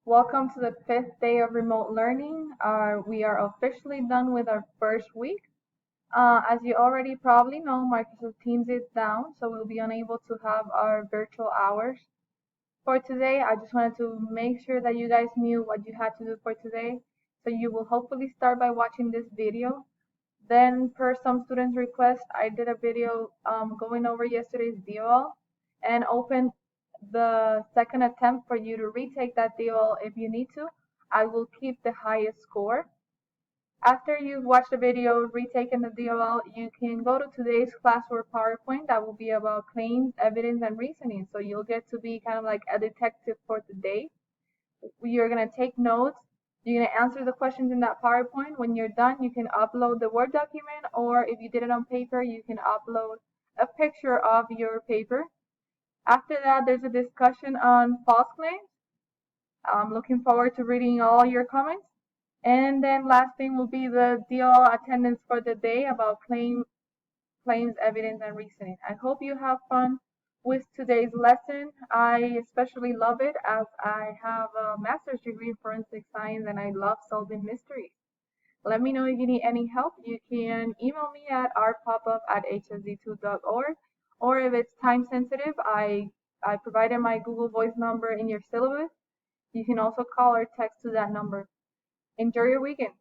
Welcome to the fifth day of remote learning. We are officially done with our first week. As you already probably know, Microsoft Teams is down, so we'll be unable to have our virtual hours. For today, I just wanted to make sure that you guys knew what you had to do for today. So you will hopefully start by watching this video. Then, per some students' request, I did a video going over yesterday's DOL and opened the second attempt for you to retake that DOL if you need to. I will keep the highest score. After you've watched the video, retaken the DOL, you can go to today's classwork PowerPoint that will be about claims, evidence, and reasoning. So you'll get to be kind of like a detective for today. You're going to take notes. You're going to answer the questions in that PowerPoint. When you're done, you can upload the Word document, or if you did it on paper, you can upload a picture of your paper. After that, there's a discussion on false claims. I'm looking forward to reading all your comments. And then last thing will be the DOL attendance for the day about claims, evidence, and reasoning. I hope you have fun with today's lesson. I especially love it as I have a master's degree in forensic science and I love solving mysteries. Let me know if you need any help. You can email me at rpopup@hsd2.org, or if it's time sensitive, I provided my Google Voice number in your syllabus. You can also call or text to that number. Enjoy your weekend.